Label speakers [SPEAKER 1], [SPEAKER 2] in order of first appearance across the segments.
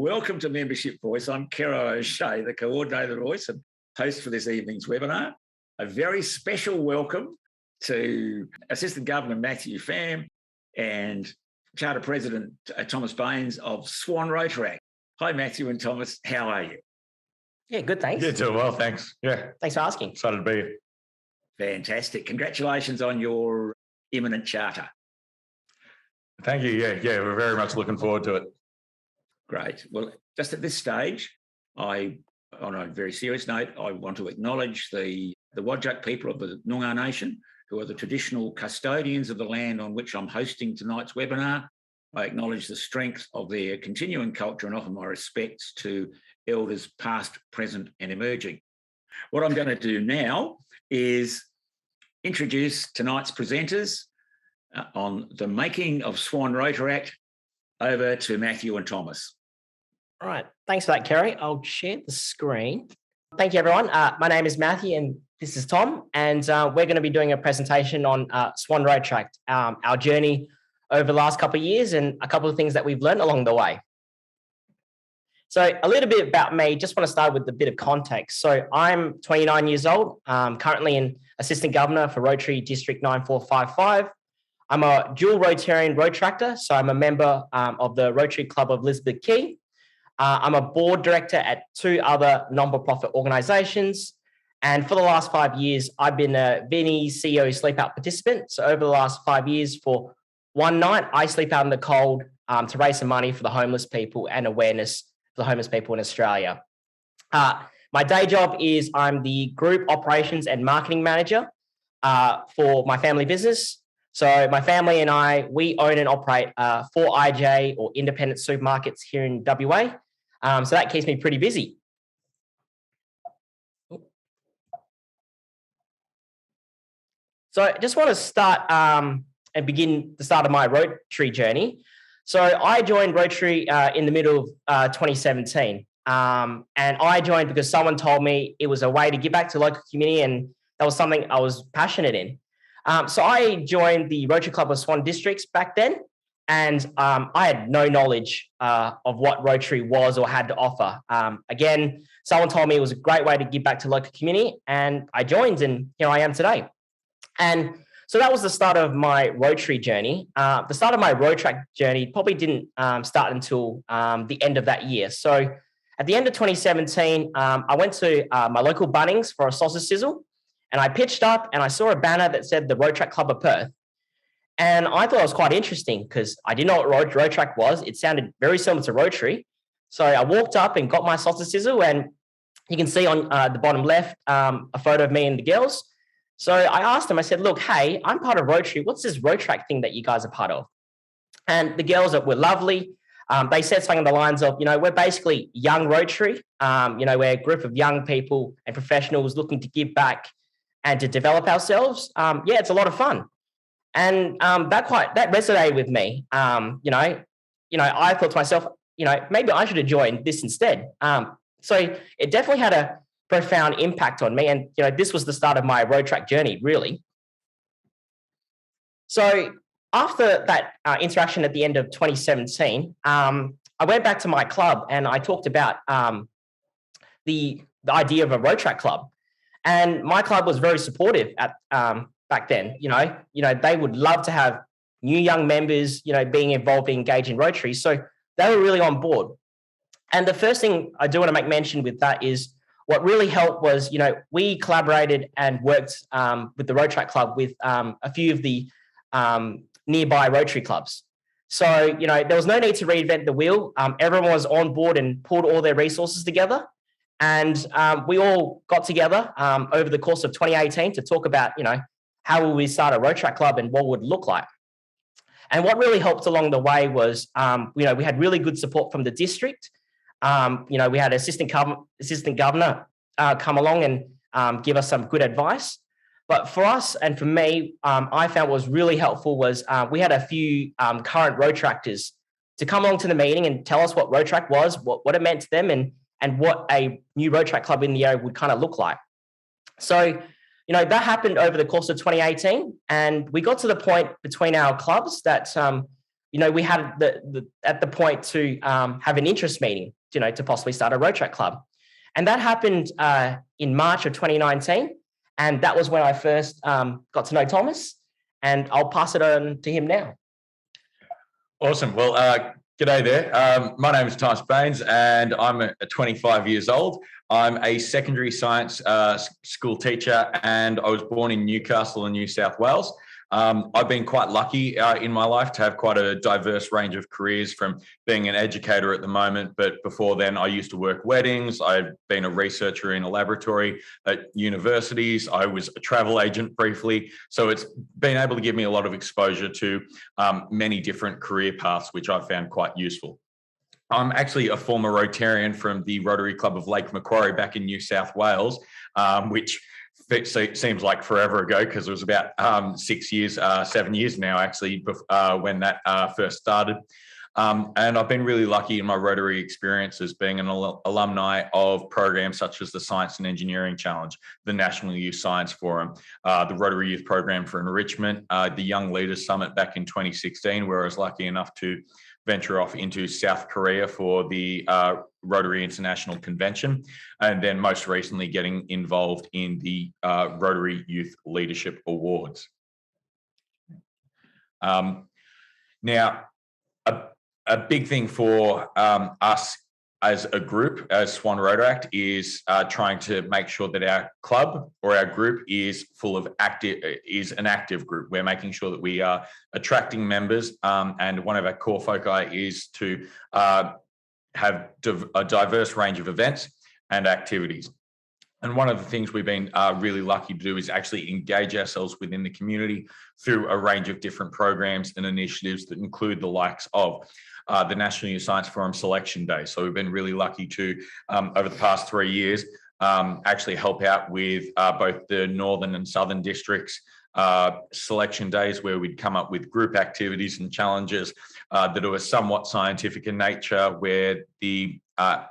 [SPEAKER 1] welcome to Membership Voice. I'm Kero O'Shea, the coordinator of Voice and host for this evening's webinar. A very special welcome to Assistant Governor Matthew Pham and Charter President Thomas Baines of Swan Rotaract. Hi, Matthew and Thomas. How are you?
[SPEAKER 2] Yeah, good, thanks.
[SPEAKER 3] Yeah, doing well, thanks. Yeah.
[SPEAKER 2] Thanks for asking.
[SPEAKER 3] Excited to be here.
[SPEAKER 1] Fantastic. Congratulations on your imminent charter.
[SPEAKER 3] Thank you. Yeah, we're very much looking forward to it.
[SPEAKER 1] Great. Well, just at this stage, on a very serious note, I want to acknowledge the Whadjuk people of the Noongar Nation, who are the traditional custodians of the land on which I'm hosting tonight's webinar. I acknowledge the strength of their continuing culture and offer my respects to elders past, present and emerging. What I'm going to do now is introduce tonight's presenters on the making of Swan Rotaract. Over to Matthew and Thomas.
[SPEAKER 2] All right. Thanks for that, Kerry. I'll share the screen. Thank you, everyone. My name is Matthew and this is Tom, and we're going to be doing a presentation on Swan Rotaract, our journey over the last couple of years and a couple of things that we've learned along the way. So a little bit about me, just want to start with a bit of context. So I'm 29 years old, currently an Assistant Governor for Rotary District 9455. I'm a dual Rotarian Rotaractor, so I'm a member of the Rotary Club of Elizabeth Quay. I'm a board director at two other non-profit organisations. And for the last 5 years, I've been a Baines CEO Sleep Out participant. So over the last 5 years, for one night, I sleep out in the cold to raise some money for the homeless people and awareness for the homeless people in Australia. My day job is I'm the Group Operations and Marketing Manager for my family business. So my family and I, we own and operate 4 IJ or independent supermarkets here in WA. So that keeps me pretty busy. So I just want to start and begin the start of my Rotary journey. So I joined Rotary in the middle of 2017. And I joined because someone told me it was a way to give back to the local community, and that was something I was passionate in. So I joined the Rotary Club of Swan Districts back then, and I had no knowledge of what Rotary was or had to offer. Again, someone told me it was a great way to give back to the local community, and I joined, and here I am today. And so that was the start of my Rotary journey. The start of my Rotaract journey probably didn't start until the end of that year. So at the end of 2017, I went to my local Bunnings for a sausage sizzle. And I pitched up and I saw a banner that said the Rotaract Club of Perth. And I thought it was quite interesting because I didn't know what Rotaract was. It sounded very similar to Rotary. So I walked up and got my sausage sizzle, and you can see on the bottom left a photo of me and the girls. So I asked them, I said, look, hey, I'm part of Rotary. What's this Rotaract thing that you guys are part of? And the girls were lovely. They said something along the lines of, we're basically young Rotary. We're a group of young people and professionals looking to give back and to develop ourselves. It's a lot of fun. And that resonated with me. I thought to myself, maybe I should have joined this instead. So it definitely had a profound impact on me. And, this was the start of my Rotaract journey, really. So after that interaction at the end of 2017, I went back to my club and I talked about the idea of a Rotaract club. And my club was very supportive at back then. They would love to have new young members, being involved and engaged in Rotary. So they were really on board. And the first thing I do want to make mention with that is what really helped was, we collaborated and worked with the Rotaract Club with a few of the nearby Rotary clubs. So, there was no need to reinvent the wheel. Everyone was on board and pulled all their resources together. And we all got together over the course of 2018 to talk about, how will we start a Rotaract club and what would it look like. And what really helped along the way was, we had really good support from the district. We had assistant governor come along and give us some good advice. But for us and for me, I found what was really helpful was we had a few current Rotaractors to come along to the meeting and tell us what Rotaract was, what it meant to them, and what a new Rotaract club in the area would kind of look like. So, that happened over the course of 2018, and we got to the point between our clubs that, we had at the point to have an interest meeting, to possibly start a Rotaract club. And that happened in March of 2019. And that was when I first got to know Thomas. And I'll pass it on to him now.
[SPEAKER 3] Awesome. Well, g'day there. My name is Thomas Baines, and I'm 25 years old. I'm a secondary science school teacher, and I was born in Newcastle in New South Wales. I've been quite lucky in my life to have quite a diverse range of careers, from being an educator at the moment, but before then I used to work weddings. I've been a researcher in a laboratory at universities. I was a travel agent briefly. So it's been able to give me a lot of exposure to many different career paths, which I found quite useful. I'm actually a former Rotarian from the Rotary Club of Lake Macquarie back in New South Wales, which seems like forever ago, because it was about 7 years now, actually, when that first started. And I've been really lucky in my Rotary experiences, being an alumni of programs such as the Science and Engineering Challenge, the National Youth Science Forum, the Rotary Youth Program for Enrichment, the Young Leaders Summit back in 2016, where I was lucky enough to venture off into South Korea for the Rotary International Convention, and then most recently getting involved in the Rotary Youth Leadership Awards. Now, a big thing for us as a group, as Swan Rotaract, is trying to make sure that our club or our group is an active group. We're making sure that we are attracting members, and one of our core foci is to have a diverse range of events and activities. And one of the things we've been really lucky to do is actually engage ourselves within the community through a range of different programs and initiatives that include the likes of the National Youth Science Forum Selection Day. So we've been really lucky to, over the past 3 years, actually help out with both the Northern and Southern districts selection days, where we'd come up with group activities and challenges that were somewhat scientific in nature, where the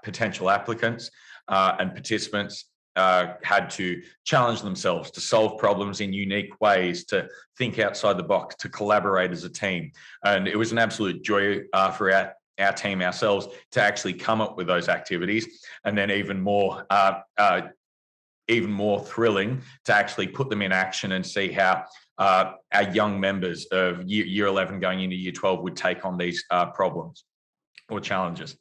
[SPEAKER 3] potential applicants and participants had to challenge themselves to solve problems in unique ways, to think outside the box, to collaborate as a team. And it was an absolute joy for our team ourselves to actually come up with those activities, and then even more thrilling to actually put them in action and see how our young members of year 11 going into year 12 would take on these problems or challenges.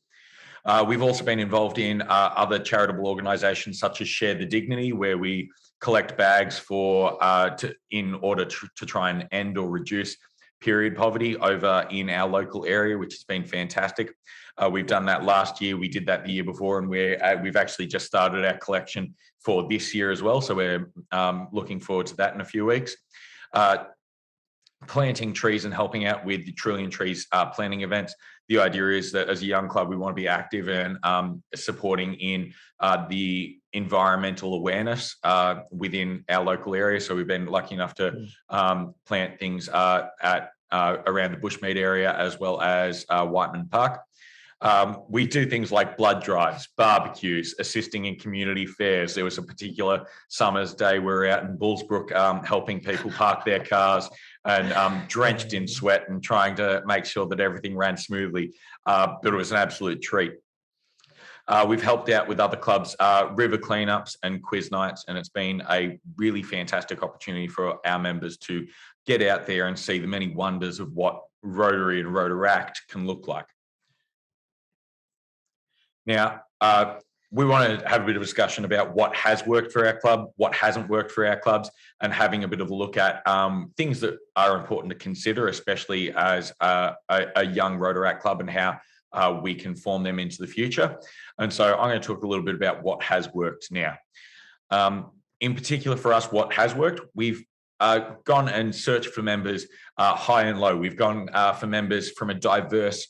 [SPEAKER 3] We've also been involved in other charitable organisations such as Share the Dignity, where we collect bags in order to try and end or reduce period poverty over in our local area, which has been fantastic. We've done that last year. We did that the year before, and we've actually just started our collection for this year as well. So we're looking forward to that in a few weeks. Planting trees and helping out with the Trillion Trees planting events. The idea is that as a young club, we want to be active and supporting in the environmental awareness within our local area. So we've been lucky enough to plant things around the Bushmead area, as well as Whiteman Park. We do things like blood drives, barbecues, assisting in community fairs. There was a particular summer's day we were out in Bullsbrook helping people park their cars, and drenched in sweat and trying to make sure that everything ran smoothly. But it was an absolute treat. We've helped out with other clubs, river cleanups and quiz nights, and it's been a really fantastic opportunity for our members to get out there and see the many wonders of what Rotary and Rotaract can look like. Now, we want to have a bit of a discussion about what has worked for our club, what hasn't worked for our clubs, and having a bit of a look at things that are important to consider, especially as a young Rotaract club, and how we can form them into the future. And so I'm going to talk a little bit about what has worked now. In particular for us, what has worked, we've gone and searched for members high and low. We've gone for members from a diverse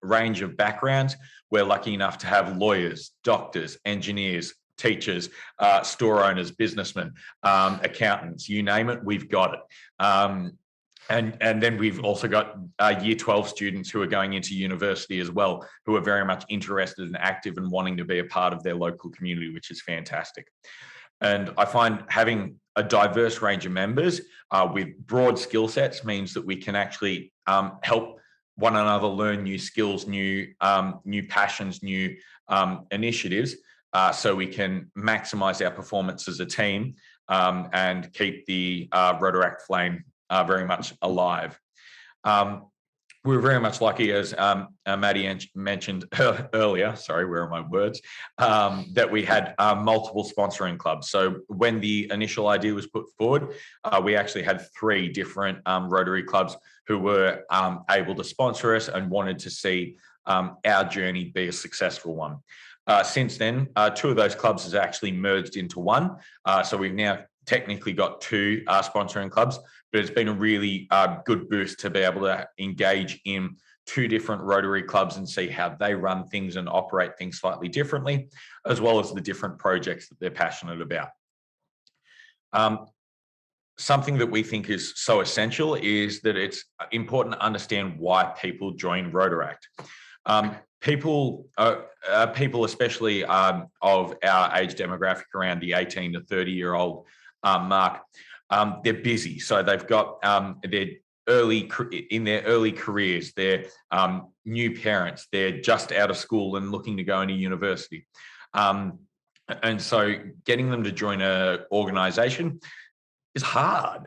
[SPEAKER 3] range of backgrounds. We're lucky enough to have lawyers, doctors, engineers, teachers, store owners, businessmen, accountants, you name it, we've got it. And then we've also got year 12 students who are going into university as well, who are very much interested and active and wanting to be a part of their local community, which is fantastic. And I find having a diverse range of members with broad skill sets means that we can actually help one another, learn new skills, new passions, new initiatives, so we can maximize our performance as a team and keep the Rotaract flame very much alive. We're very much lucky, as Maddie mentioned earlier, sorry, where are my words, that we had multiple sponsoring clubs. So when the initial idea was put forward, we actually had 3 different Rotary clubs who were able to sponsor us and wanted to see our journey be a successful one. Since then, 2 of those clubs has actually merged into one. So we've now technically got 2 sponsoring clubs, but it's been a really good boost to be able to engage in 2 different Rotary clubs and see how they run things and operate things slightly differently, as well as the different projects that they're passionate about. Something that we think is so essential is that it's important to understand why people join Rotaract. People, especially of our age demographic, around the 18 to 30-year-old mark, they're busy. So they've got in their early careers, they're new parents, they're just out of school and looking to go into university. And so getting them to join an organisation is hard.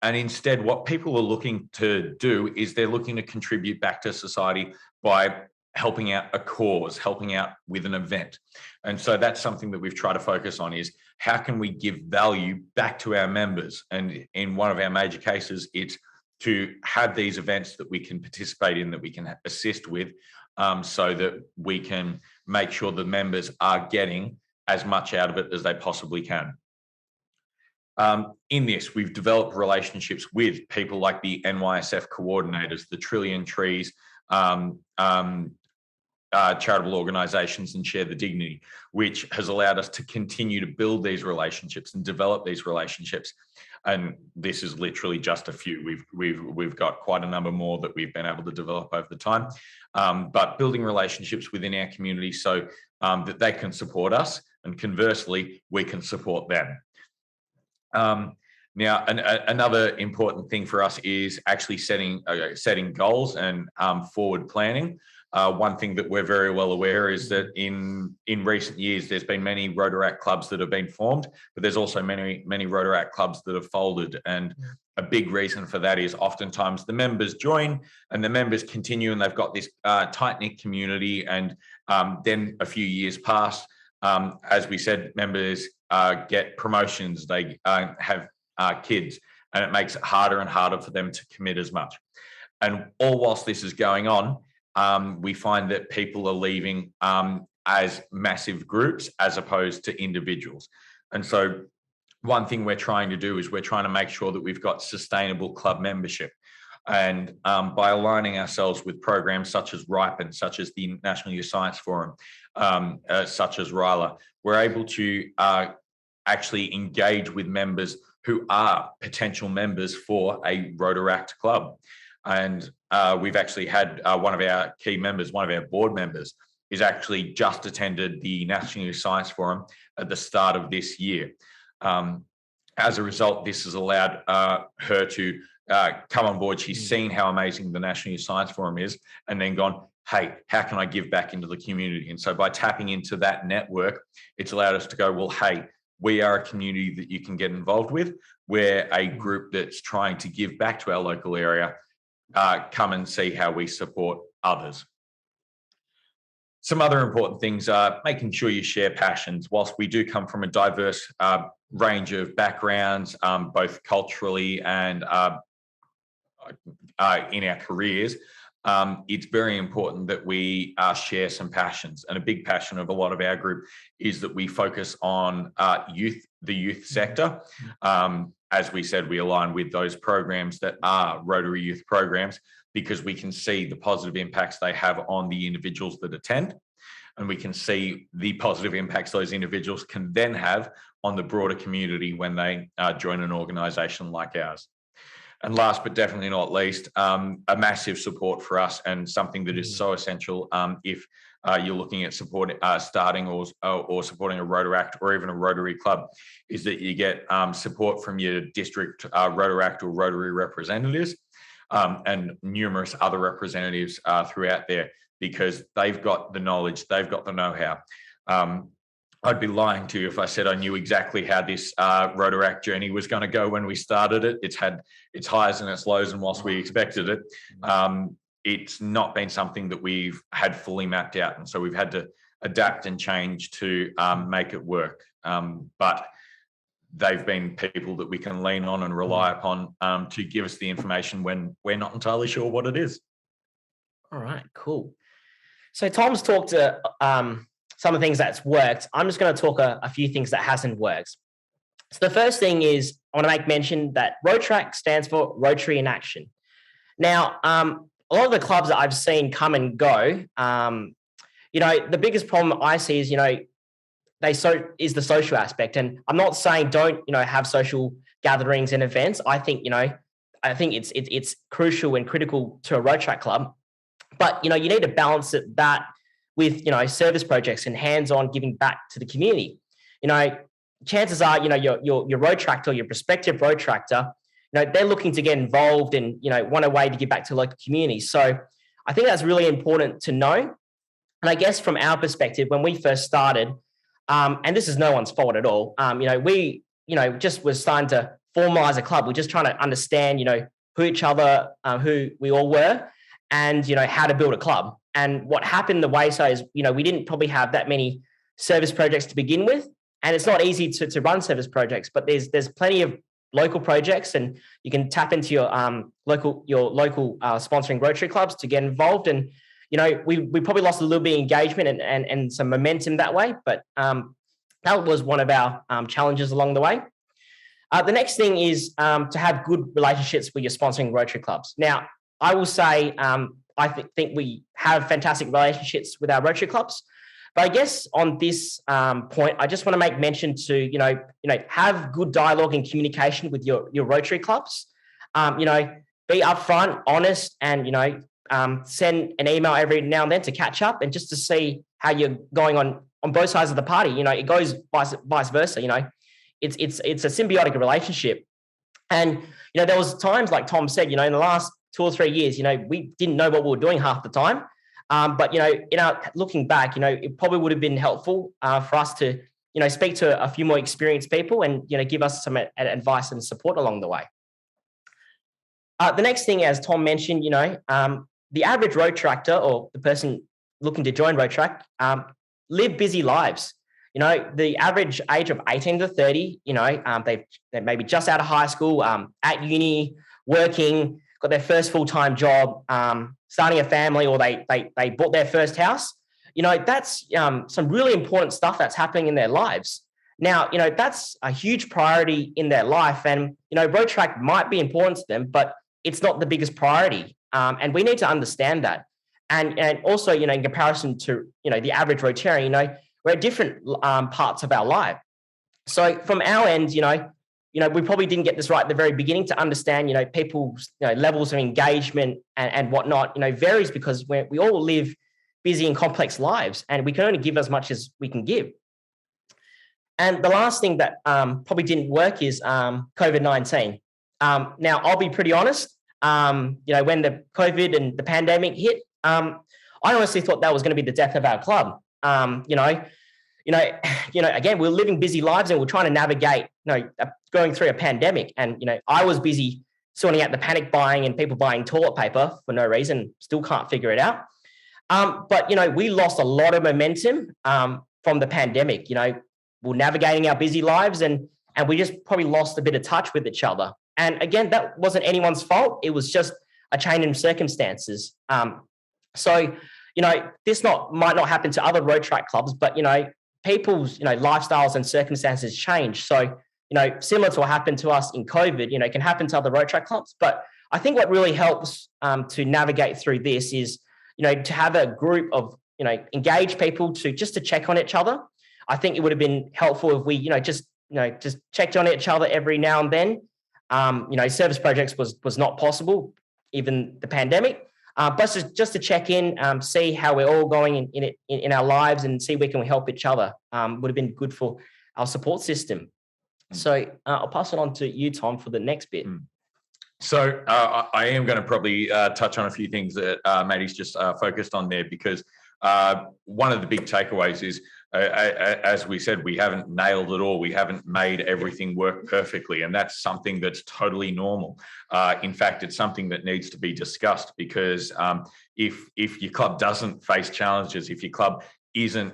[SPEAKER 3] And instead, what people are looking to do is they're looking to contribute back to society by helping out a cause, helping out with an event. And so that's something that we've tried to focus on, is how can we give value back to our members? And in one of our major cases, it's to have these events that we can participate in, that we can assist with, so that we can make sure the members are getting as much out of it as they possibly can. In this, we've developed relationships with people like the NYSF coordinators, the Trillion Trees, charitable organisations, and Share the Dignity, which has allowed us to continue to build these relationships and develop these relationships. And this is literally just a few. We've got quite a number more that we've been able to develop over the time. But building relationships within our community so that they can support us, and conversely, we can support them. Now, another important thing for us is actually setting goals and forward planning. One thing that we're very well aware is that in recent years, there's been many Rotaract clubs that have been formed, but there's also many Rotaract clubs that have folded. And a big reason for that is oftentimes the members join and the members continue, and they've got this tight-knit community. And then a few years pass. As we said, members get promotions, they have kids, and it makes it harder and harder for them to commit as much. And all whilst this is going on, we find that people are leaving as massive groups as opposed to individuals. And so one thing we're trying to do is we're trying to make sure that we've got sustainable club membership. And by aligning ourselves with programs such as RIPEN, such as the National Youth Science Forum, such as RILA, we're able to actually engage with members who are potential members for a Rotaract club. And we've actually had one of our key members, one of our board members, is actually just attended the National Youth Science Forum at the start of this year. As a result, this has allowed her to come on board. She's seen how amazing the National Youth Science Forum is, and then gone, hey, how can I give back into the community? And so by tapping into that network, it's allowed us to go, well, hey, we are a community that you can get involved with. We're a group that's trying to give back to our local area. Come and see how we support others. Some other important things are making sure you share passions. Whilst we do come from a diverse range of backgrounds, both culturally and in our careers, it's very important that we share some passions. And a big passion of a lot of our group is that we focus on the youth sector. As we said, we align with those programs that are Rotary Youth programs, because we can see the positive impacts they have on the individuals that attend. And we can see the positive impacts those individuals can then have on the broader community when they join an organisation like ours. And last but definitely not least, a massive support for us, and something that is so essential if you're looking at starting or supporting a Rotaract or even a Rotary Club, is that you get support from your district Rotaract or Rotary representatives. and numerous other representatives throughout there, because they've got the knowledge, they've got the know-how. I'd be lying to you if I said I knew exactly how this Rotaract journey was going to go when we started it. It's had its highs and its lows, and whilst we expected it, it's not been something that we've had fully mapped out. And so we've had to adapt and change to make it work. But they've been people that we can lean on and rely upon to give us the information when we're not entirely sure what it is.
[SPEAKER 2] All right, cool. So Tom's talked some of the things that's worked. I'm just going to talk a few things that hasn't worked. So the first thing is, I want to make mention that Rotaract stands for Rotary in Action. Now, a lot of the clubs that I've seen come and go, the biggest problem I see is, is the social aspect. And I'm not saying don't, have social gatherings and events. I think it's crucial and critical to a Rotaract club. But, you need to balance that with, service projects and hands-on giving back to the community. Chances are, your Rotaract or your prospective Rotaractor, they're looking to get involved and, want a way to give back to local communities. So I think that's really important to know. And I guess from our perspective, when we first started, and this is no one's fault at all, we, just was starting to formalize a club. We're just trying to understand, who each other, who we all were, and, how to build a club. And what happened the way so is, we didn't probably have that many service projects to begin with. And it's not easy to run service projects, but there's plenty of local projects, and you can tap into your local sponsoring Rotary clubs to get involved. And we probably lost a little bit of engagement and some momentum that way, but that was one of our challenges along the way. The next thing is to have good relationships with your sponsoring Rotary clubs. Now, I will say I think we have fantastic relationships with our Rotary clubs. But I guess on this point, I just want to make mention to, have good dialogue and communication with your Rotary clubs. Be upfront, honest, and, send an email every now and then to catch up and just to see how you're going on both sides of the party. It goes vice versa. It's a symbiotic relationship. And, there was times, like Tom said, in the last 2 or 3 years, we didn't know what we were doing half the time. But, looking back, it probably would have been helpful for us to, speak to a few more experienced people and, give us some advice and support along the way. The next thing, as Tom mentioned, the average Rotaractor or the person looking to join Rotaract live busy lives. The average age of 18 to 30, they're maybe just out of high school, at uni, working, got their first full-time job, starting a family, or they bought their first house. That's some really important stuff that's happening in their lives. Now, that's a huge priority in their life, and, Rotaract might be important to them, but it's not the biggest priority. And we need to understand that. And also, in comparison to, the average Rotarian, we're at different parts of our life. So from our end, we probably didn't get this right at the very beginning to understand, people's levels of engagement and whatnot, varies because we all live busy and complex lives, and we can only give as much as we can give. And the last thing that probably didn't work is COVID-19. Now, I'll be pretty honest. When the COVID and the pandemic hit, I honestly thought that was going to be the death of our club. Again, we're living busy lives and we're trying to navigate, going through a pandemic. And, I was busy sorting out the panic buying and people buying toilet paper for no reason, still can't figure it out. But, we lost a lot of momentum from the pandemic. We're navigating our busy lives and we just probably lost a bit of touch with each other. And again, that wasn't anyone's fault. It was just a change in circumstances. So, this might not happen to other Rotaract clubs, but, people's, lifestyles and circumstances change. So, similar to what happened to us in COVID, it can happen to other Rotaract clubs. But I think what really helps to navigate through this is, to have a group of, engaged people to check on each other. I think it would have been helpful if we, just checked on each other every now and then. Service projects was not possible, even the pandemic. But just to check in, see how we're all going in our lives and see where can we help each other would have been good for our support system. So I'll pass it on to you, Tom, for the next bit.
[SPEAKER 3] So I am going to probably touch on a few things that Maddie's just focused on there, because one of the big takeaways is, as we said, we haven't nailed it all. We haven't made everything work perfectly, and that's something that's totally normal. In fact, it's something that needs to be discussed, because if your club doesn't face challenges, if your club isn't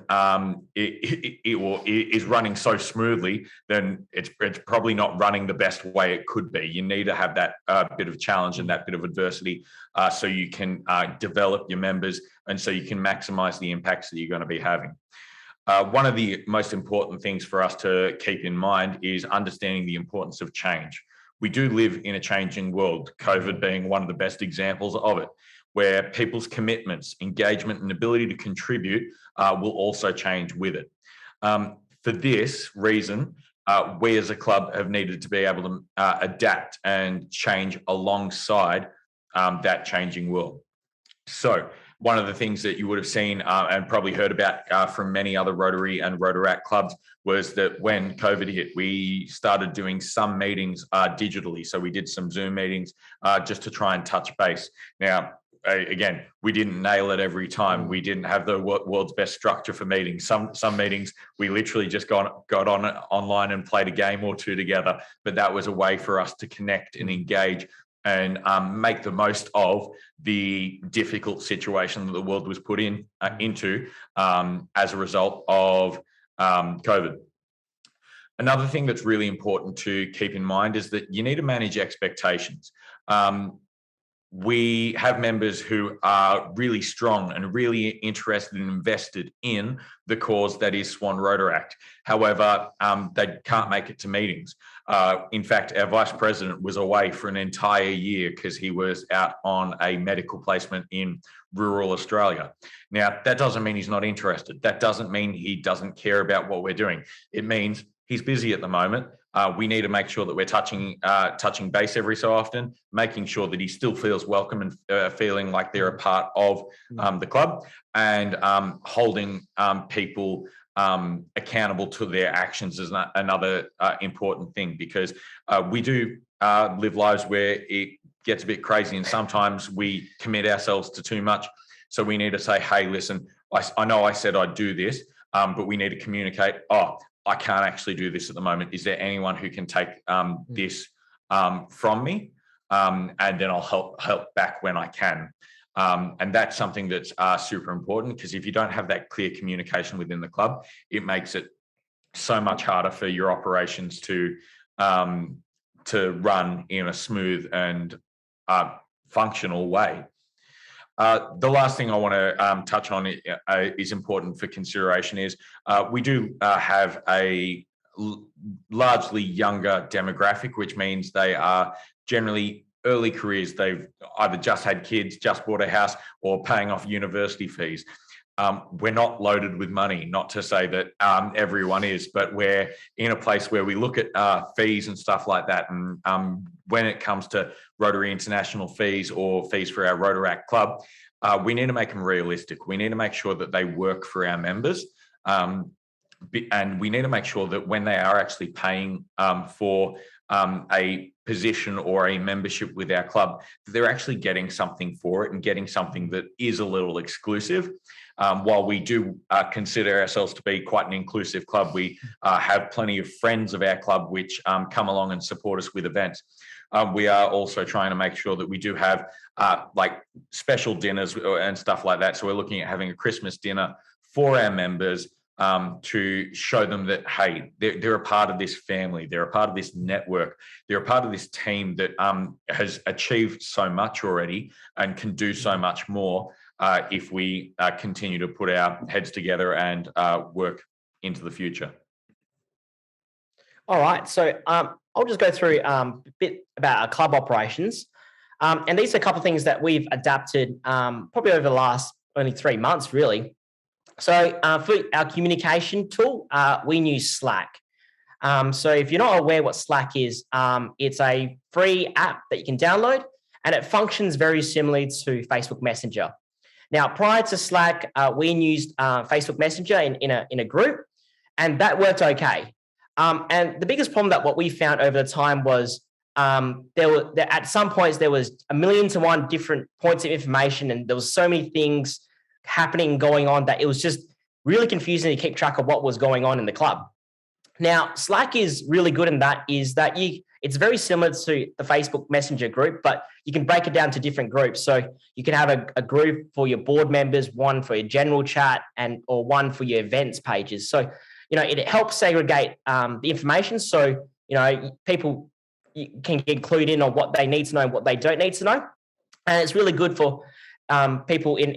[SPEAKER 3] is running so smoothly, then it's probably not running the best way it could be. You need to have that bit of challenge and that bit of adversity, so you can develop your members, and so you can maximize the impacts that you're going to be having. One of the most important things for us to keep in mind is understanding the importance of change. We do live in a changing world, COVID being one of the best examples of it, where people's commitments, engagement, and ability to contribute will also change with it. For this reason, we as a club have needed to be able to adapt and change alongside that changing world. So one of the things that you would have seen and probably heard about from many other Rotary and Rotaract clubs was that when COVID hit, we started doing some meetings digitally. So we did some Zoom meetings just to try and touch base. Now, again, we didn't nail it every time. We didn't have the world's best structure for meetings. Some meetings we literally just got on online and played a game or two together. But that was a way for us to connect and engage and make the most of the difficult situation that the world was put into as a result of COVID. Another thing that's really important to keep in mind is that you need to manage expectations. We have members who are really strong and really interested and invested in the cause that is Swan Rotaract. However, they can't make it to meetings. In fact, our vice president was away for an entire year because he was out on a medical placement in rural Australia. Now, that doesn't mean he's not interested. That doesn't mean he doesn't care about what we're doing. It means he's busy at the moment. We need to make sure that we're touching base every so often, making sure that he still feels welcome and feeling like they're a part of the club, and holding people accountable to their actions is another important thing, because we do live lives where it gets a bit crazy, and sometimes we commit ourselves to too much. So we need to say, hey, listen, I know I said I'd do this, but we need to communicate, I can't actually do this at the moment. Is there anyone who can take this from me? And then I'll help back when I can. And that's something that's super important, because if you don't have that clear communication within the club, it makes it so much harder for your operations to run in a smooth and functional way. The last thing I want to touch on is important for consideration is we do have a largely younger demographic, which means they are generally early careers. They've either just had kids, just bought a house, or paying off university fees. We're not loaded with money, not to say that everyone is, but we're in a place where we look at fees and stuff like that. And when it comes to Rotary International fees or fees for our Rotaract club, we need to make them realistic. We need to make sure that they work for our members. And we need to make sure that when they are actually paying for a position or a membership with our club, they're actually getting something for it and getting something that is a little exclusive. While we do consider ourselves to be quite an inclusive club, we have plenty of friends of our club which come along and support us with events. We are also trying to make sure that we do have like special dinners and stuff like that. So we're looking at having a Christmas dinner for our members to show them that, hey, they're a part of this family, they're a part of this network, they're a part of this team that has achieved so much already and can do so much more if we continue to put our heads together and work into the future.
[SPEAKER 2] All right, so I'll just go through a bit about our club operations. And these are a couple of things that we've adapted probably over the last only 3 months, really. So for our communication tool, we use Slack. So if you're not aware what Slack is, it's a free app that you can download, and it functions very similarly to Facebook Messenger. Now, prior to Slack, we used Facebook Messenger in a group, and that worked okay. And the biggest problem that what we found over the time was at some points there was 1,000,000 to 1 different points of information, and there was so many things happening, going on, that it was just really confusing to keep track of what was going on in the club. Now, Slack is really good in that, it's very similar to the Facebook Messenger group, but you can break it down to different groups. So you can have a group for your board members, one for your general chat, or one for your events pages. So, it helps segregate the information. So, people can get clued in on what they need to know and what they don't need to know. And it's really good for people in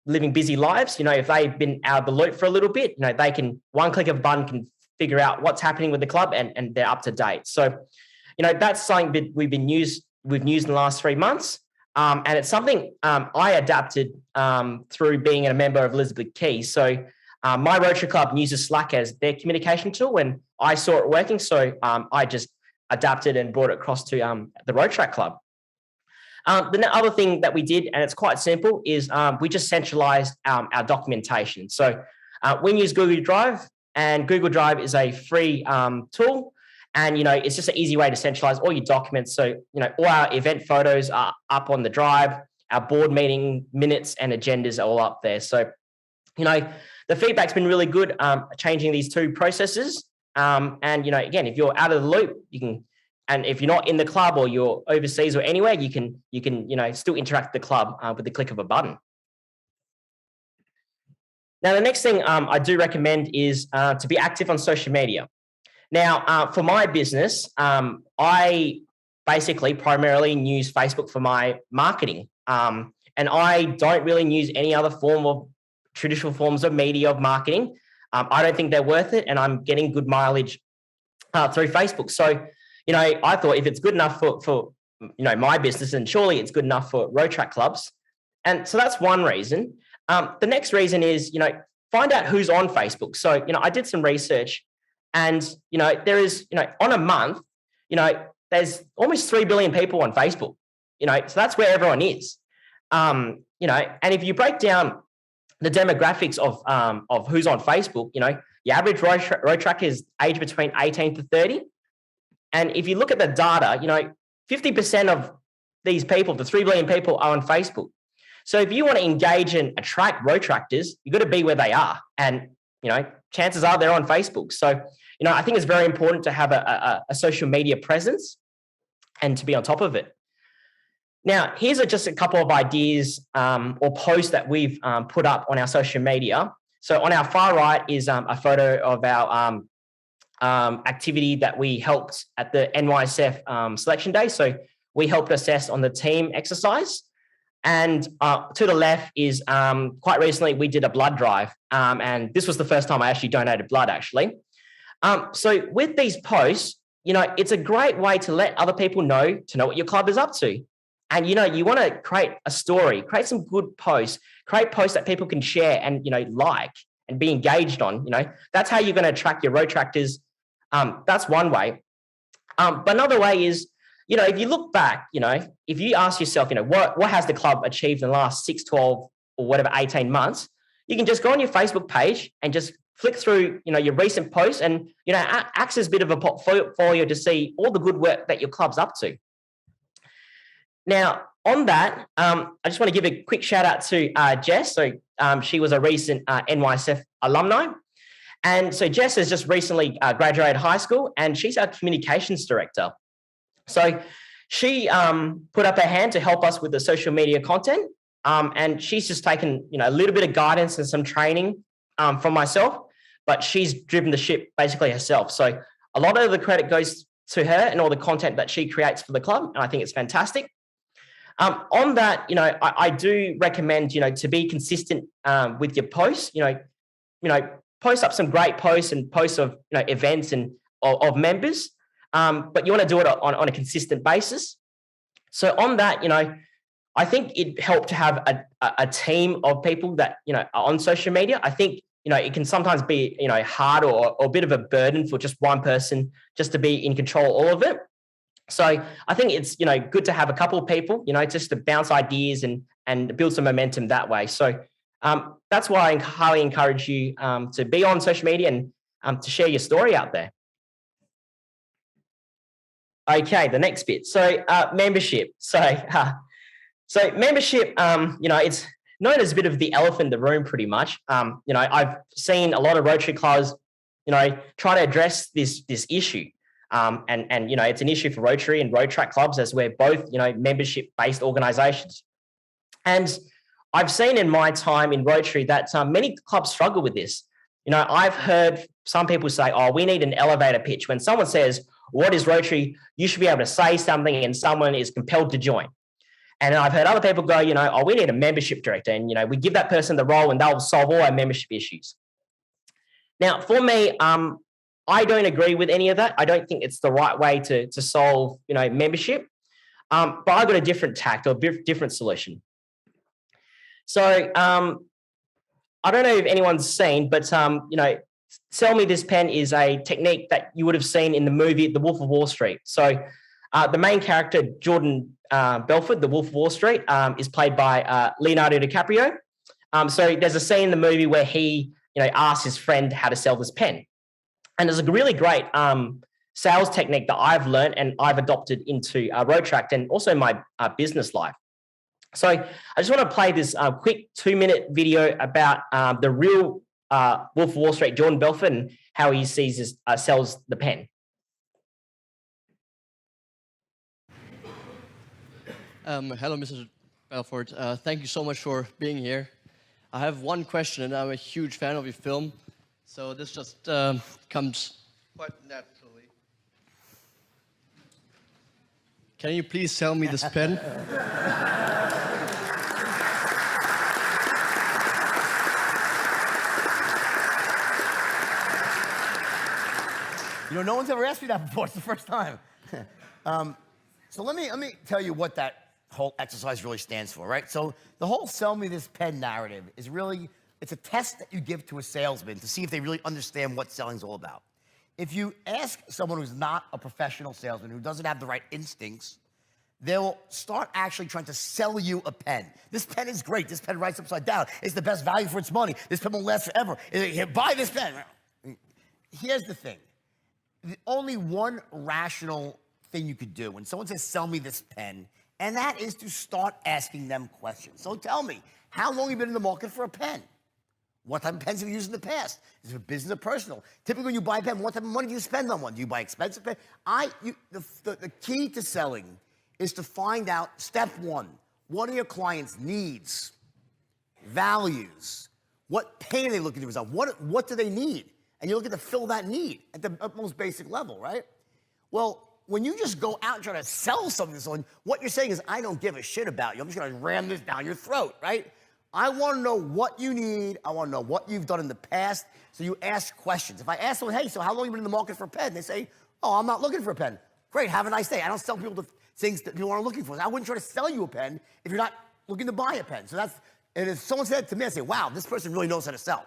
[SPEAKER 2] living busy lives. If they've been out of the loop for a little bit, they can, one click of a button can figure out what's happening with the club, and they're up to date. So, that's something that we've used in the last 3 months. And it's something I adapted through being a member of Elizabeth Key. So my Rotary Club uses Slack as their communication tool, and I saw it working. So I just adapted and brought it across to the Rotaract Club. The other thing that we did, and it's quite simple, is we just centralized our documentation. So we use Google Drive, and Google Drive is a free tool. And, it's just an easy way to centralize all your documents. So, all our event photos are up on the drive, our board meeting minutes and agendas are all up there. So, the feedback's been really good, changing these two processes. And, again, if you're out of the loop, you can, and if you're not in the club or you're overseas or anywhere, you can still interact with the club with the click of a button. Now, the next thing I do recommend is to be active on social media. Now, for my business, I basically primarily use Facebook for my marketing. And I don't really use any other traditional forms of media of marketing. I don't think they're worth it, and I'm getting good mileage through Facebook. So, I thought if it's good enough for my business, and surely it's good enough for Rotaract clubs. And so that's one reason. The next reason is, find out who's on Facebook. So, I did some research, and, there is, on a month, there's almost 3 billion people on Facebook, so that's where everyone is. And if you break down the demographics of who's on Facebook, the average Rotaract is aged between 18 to 30. And if you look at the data, 50% of these people, the 3 billion people, are on Facebook. So if you want to engage and attract Rotaractors, you've got to be where they are. And, chances are they're on Facebook. So, I think it's very important to have a social media presence and to be on top of it. Now, here's just a couple of ideas or posts that we've put up on our social media. So on our far right is a photo of our activity that we helped at the NYSF selection day. So we helped assess on the team exercise. And to the left is quite recently we did a blood drive. And this was the first time I actually donated blood, actually. So with these posts, it's a great way to let other people know what your club is up to. And, you want to create a story, create some good posts, create posts that people can share and, like and be engaged on. That's how you're going to attract your Rotaractors. That's one way. But another way is, if you look back, if you ask yourself, what has the club achieved in the last 6, 12 or whatever, 18 months, you can just go on your Facebook page and just flick through, your recent posts and, acts as a bit of a portfolio to see all the good work that your club's up to. Now, on that, I just want to give a quick shout out to Jess. So she was a recent NYSF alumni. And so Jess has just recently graduated high school, and she's our communications director. So she put up her hand to help us with the social media content. And she's just taken, a little bit of guidance and some training from myself, but she's driven the ship basically herself. So a lot of the credit goes to her and all the content that she creates for the club. And I think it's fantastic. On that, I do recommend, to be consistent with your posts, post up some great posts and posts of, events and of members, but you want to do it on a consistent basis. So on that, I think it helped to have a team of people that, are on social media. I think, it can sometimes be, hard or a bit of a burden for just one person just to be in control of all of it. So I think it's, good to have a couple of people, just to bounce ideas and build some momentum that way. So that's why I highly encourage you to be on social media and to share your story out there. Okay, the next bit. So membership. So membership, it's known as a bit of the elephant in the room, pretty much. I've seen a lot of Rotary Clubs, try to address this issue. And it's an issue for Rotary and Rotaract clubs, as we're both, membership-based organisations. And I've seen in my time in Rotary that many clubs struggle with this. I've heard some people say, "Oh, we need an elevator pitch." When someone says, "What is Rotary?" you should be able to say something, and someone is compelled to join. And I've heard other people go, "Oh, we need a membership director," and we give that person the role, and they'll solve all our membership issues. Now, for me, I don't agree with any of that. I don't think it's the right way to solve, membership. But I've got a different tact or different solution. So I don't know if anyone's seen, but sell me this pen is a technique that you would have seen in the movie The Wolf of Wall Street. So the main character, Jordan Belfort, the Wolf of Wall Street, is played by Leonardo DiCaprio. So there's a scene in the movie where he, asks his friend how to sell this pen. And there's a really great sales technique that I've learned and I've adopted into Rotaract and also my business life. So I just want to play this quick 2-minute video about the real Wolf of Wall Street, Jordan Belfort, and how he sells the pen.
[SPEAKER 4] Hello, Mr. Belfort. Thank you so much for being here. I have one question, and I'm a huge fan of your film, so this just comes quite naturally. Can you please sell me this pen?
[SPEAKER 5] No one's ever asked me that before. It's the first time. So let me tell you what that whole exercise really stands for, right? So the whole sell me this pen narrative is really, it's a test that you give to a salesman to see if they really understand what selling's all about. If you ask someone who's not a professional salesman, who doesn't have the right instincts, they'll start actually trying to sell you a pen. This pen is great. This pen writes upside down. It's the best value for its money. This pen will last forever. Here, buy this pen. Here's the thing. The only one rational thing you could do when someone says, sell me this pen, and that is to start asking them questions. So tell me, how long have you been in the market for a pen? What type of pens have you used in the past? Is it business or personal? Typically, when you buy a pen, what type of money do you spend on one? Do you buy expensive pen? The key to selling is to find out, step one, what are your clients' needs, values? What pain are they looking to resolve? What do they need? And you're looking to fill that need at the utmost basic level, right? Well, when you just go out and try to sell something to someone, what you're saying is, I don't give a shit about you. I'm just going to ram this down your throat, right? I want to know what you need. I want to know what you've done in the past. So you ask questions. If I ask someone, hey, so how long have you been in the market for a pen? They say, oh, I'm not looking for a pen. Great, have a nice day. I don't sell people the things that people aren't looking for. So I wouldn't try to sell you a pen if you're not looking to buy a pen. So and if someone said to me, I say, wow, this person really knows how to sell.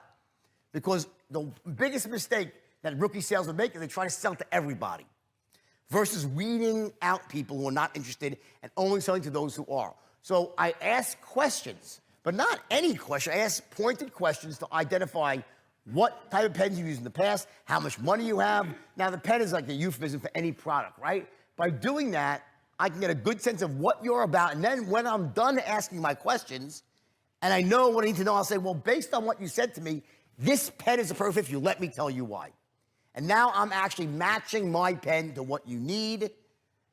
[SPEAKER 5] Because the biggest mistake that rookie salesmen make is they try to sell to everybody versus weeding out people who are not interested and only selling to those who are. So I ask questions, but not any question. I ask pointed questions to identify what type of pens you've used in the past, how much money you have. Now, the pen is like a euphemism for any product, right? By doing that, I can get a good sense of what you're about. And then when I'm done asking my questions and I know what I need to know, I'll say, well, based on what you said to me, this pen is a perfect if you let me tell you why. And now I'm actually matching my pen to what you need,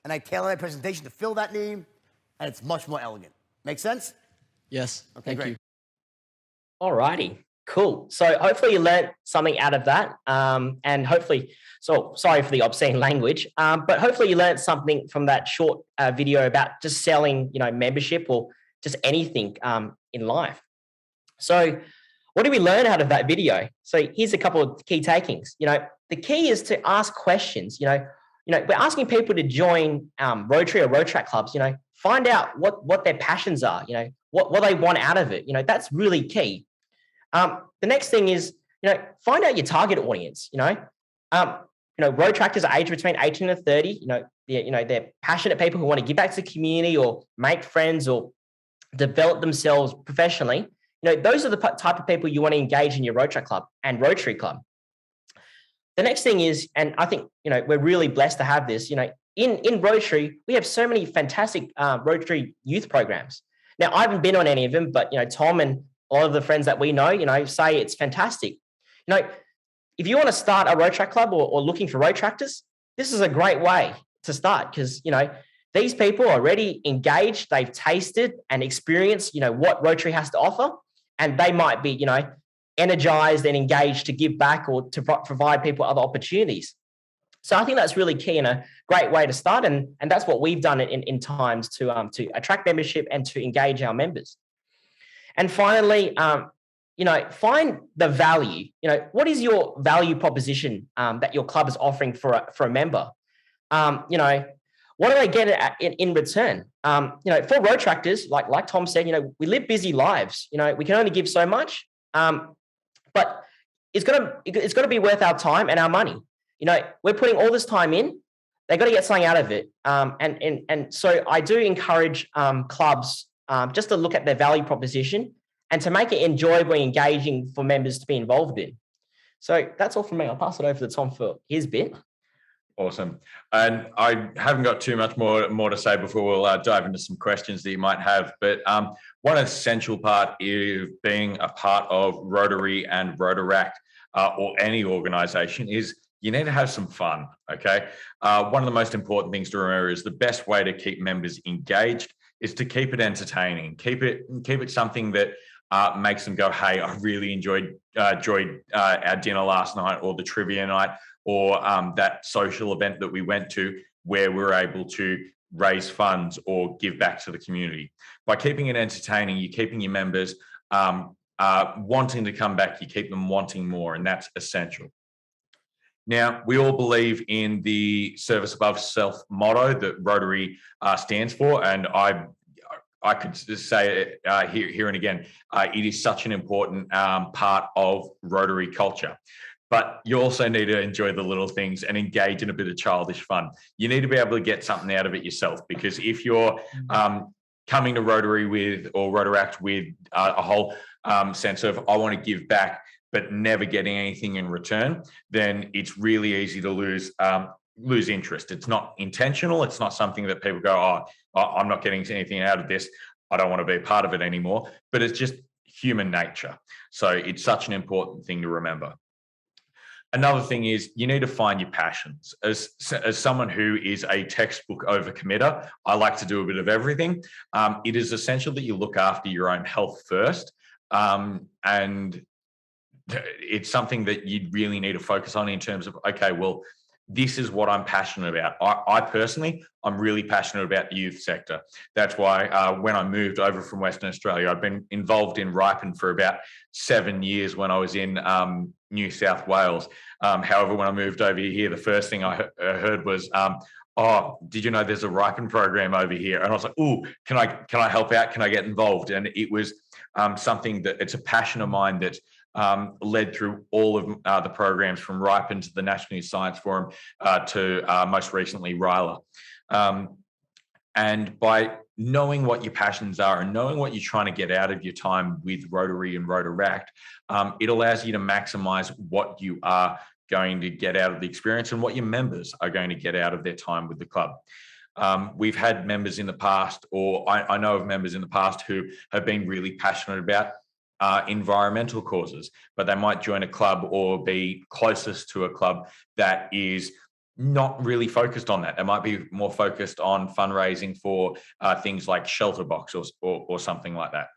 [SPEAKER 5] and I tailor my presentation to fill that need, and it's much more elegant. Make sense?
[SPEAKER 4] Yes.
[SPEAKER 5] Okay,
[SPEAKER 4] Thank you.
[SPEAKER 2] All righty, cool. So hopefully you learned something out of that, and hopefully, so sorry for the obscene language, but hopefully you learned something from that short video about just selling, membership or just anything in life. So what did we learn out of that video? So here's a couple of key takings. The key is to ask questions. We're asking people to join Rotary or Rotaract clubs. Find out what their passions are. What they want out of it. That's really key. The next thing is find out your target audience. Rotaractors are aged between 18 and 30. They're passionate people who want to give back to the community or make friends or develop themselves professionally. Those are the type of people you want to engage in your Rotaract club and Rotary club. The next thing is, and I think, we're really blessed to have this, in Rotary, we have so many fantastic Rotary youth programs. Now, I haven't been on any of them, but, Tom and all of the friends that we know, say it's fantastic. If you want to start a Rotaract club or looking for Rotaractors, this is a great way to start because, these people are already engaged, they've tasted and experienced, what Rotary has to offer, and they might be, energized and engaged to give back or to provide people other opportunities. So I think that's really key and a great way to start. And that's what we've done in times to attract membership and to engage our members. And finally, find the value. What is your value proposition that your club is offering for a member? What do they get in return? For Rotaractors, like Tom said, we live busy lives. We can only give so much. But it's got to be worth our time and our money. We're putting all this time in. They've got to get something out of it. And so I do encourage clubs just to look at their value proposition and to make it enjoyable and engaging for members to be involved in. So that's all from me. I'll pass it over to Tom for his bit.
[SPEAKER 3] Awesome. And I haven't got too much more to say before we'll dive into some questions that you might have. But one essential part of being a part of Rotary and Rotaract or any organisation is you need to have some fun, okay? One of the most important things to remember is the best way to keep members engaged is to keep it entertaining. Keep it something that makes them go, hey, I really enjoyed our dinner last night or the trivia night or that social event that we went to where we were able to raise funds or give back to the community. By keeping it entertaining, you're keeping your members wanting to come back, you keep them wanting more, and that's essential. Now, we all believe in the service above self motto that Rotary stands for, and I could just say it here and again, it is such an important part of Rotary culture. But you also need to enjoy the little things and engage in a bit of childish fun. You need to be able to get something out of it yourself, because if you're coming to Rotary with or Rotaract with a whole sense of I want to give back, but never getting anything in return, then it's really easy to lose interest. It's not intentional. It's not something that people go, oh, I'm not getting anything out of this. I don't want to be a part of it anymore. But it's just human nature. So it's such an important thing to remember. Another thing is you need to find your passions. As someone who is a textbook overcommitter, I like to do a bit of everything. It is essential that you look after your own health first. And it's something that you really need to focus on in terms of, okay, well, this is what I'm passionate about. I personally, I'm really passionate about the youth sector. That's why when I moved over from Western Australia, I've been involved in Ripen for about 7 years when I was in New South Wales. However, when I moved over here, the first thing I heard was, oh, did you know there's a Ripen program over here? And I was like, oh, can I help out? Can I get involved? And it was something that it's a passion of mine that led through all of the programs from Ripen to the National Youth Science Forum to most recently RILA. And by knowing what your passions are and knowing what you're trying to get out of your time with Rotary and Rotaract, it allows you to maximize what you are going to get out of the experience and what your members are going to get out of their time with the club. We've had members in the past, or I know of members in the past who have been really passionate about environmental causes, but they might join a club or be closest to a club that is not really focused on that. It might be more focused on fundraising for things like Shelter Box or something like that.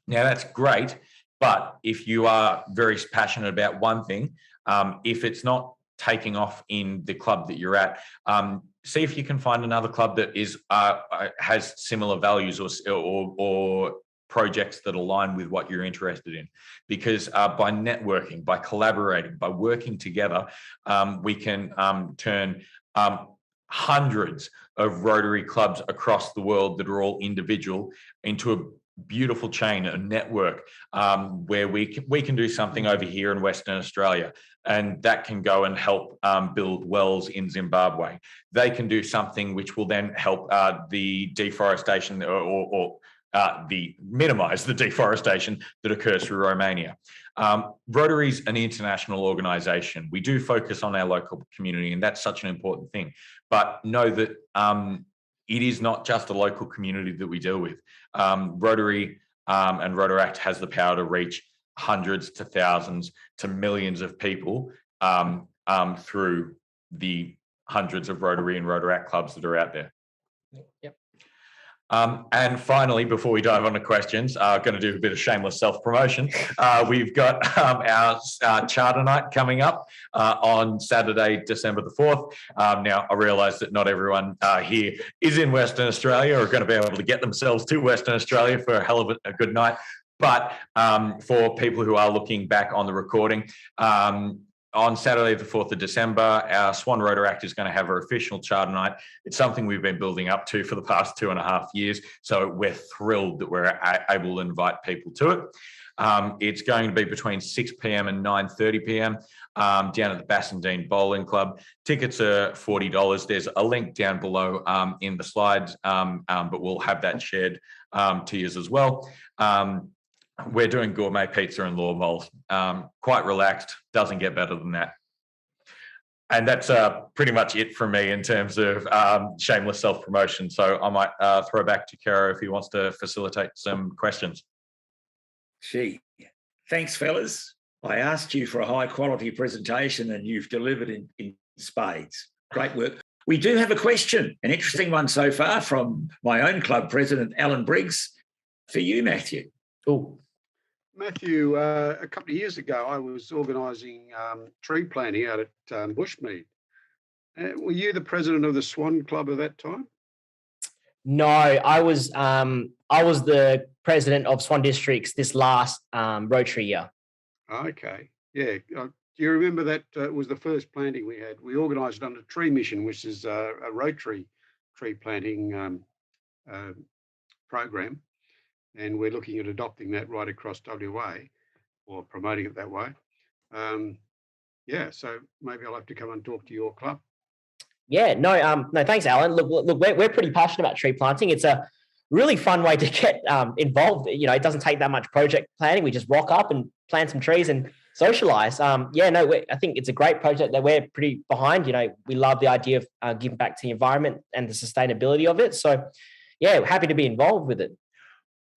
[SPEAKER 3] Now, that's great, but if you are very passionate about one thing, if it's not taking off in the club that you're at, see if you can find another club that is has similar values or projects that align with what you're interested in, because by networking, by collaborating, by working together, we can turn hundreds of Rotary clubs across the world that are all individual into a beautiful chain, a network where we can do something over here in Western Australia, and that can go and help build wells in Zimbabwe. They can do something which will then help the deforestation or minimize the deforestation that occurs through Romania. Rotary's an international organisation. We do focus on our local community, and that's such an important thing. But know that it is not just a local community that we deal with. Rotary and Rotaract has the power to reach hundreds to thousands to millions of people through the hundreds of Rotary and Rotaract clubs that are out there.
[SPEAKER 2] Yep.
[SPEAKER 3] And finally, before we dive on to questions, going to do a bit of shameless self-promotion. We've got our charter night coming up on Saturday, December the 4th. Now, I realise that not everyone here is in Western Australia or are going to be able to get themselves to Western Australia for a hell of a good night. But for people who are looking back on the recording, on Saturday, the 4th of December, our Swan Rotaract is going to have our official charter night. It's something we've been building up to for the past 2.5 years. So we're thrilled that we're able to invite people to it. It's going to be between 6 p.m. and 9:30 p.m. Down at the Bassendean Bowling Club. Tickets are $40. There's a link down below in the slides, but we'll have that shared to you as well. We're doing gourmet pizza and law bowls. Quite relaxed, doesn't get better than that. And that's pretty much it from me in terms of shameless self-promotion. So I might throw back to Kero if he wants to facilitate some questions.
[SPEAKER 1] Gee, thanks, fellas. I asked you for a high-quality presentation and you've delivered in spades. Great work. We do have a question, an interesting one so far from my own club president, Alan Briggs, for you, Matthew.
[SPEAKER 2] Oh,
[SPEAKER 6] Matthew, a couple of years ago, I was organising tree planting out at Bushmead. Were you the president of the Swan Club at that time?
[SPEAKER 2] no, I was the president of Swan Districts this last Rotary year.
[SPEAKER 6] Okay, yeah. Do you remember that was the first planting we had? We organised it under Tree Mission, which is a Rotary tree planting program. And we're looking at adopting that right across WA or promoting it that way. Yeah, so maybe I'll have to come and talk to your club.
[SPEAKER 2] Yeah, no, thanks, Alan. Look, we're pretty passionate about tree planting. It's a really fun way to get involved. You know, it doesn't take that much project planning. We just rock up and plant some trees and socialize. Yeah, no, I think it's a great project that we're pretty behind. You know, we love the idea of giving back to the environment and the sustainability of it. So, yeah, we're happy to be involved with it.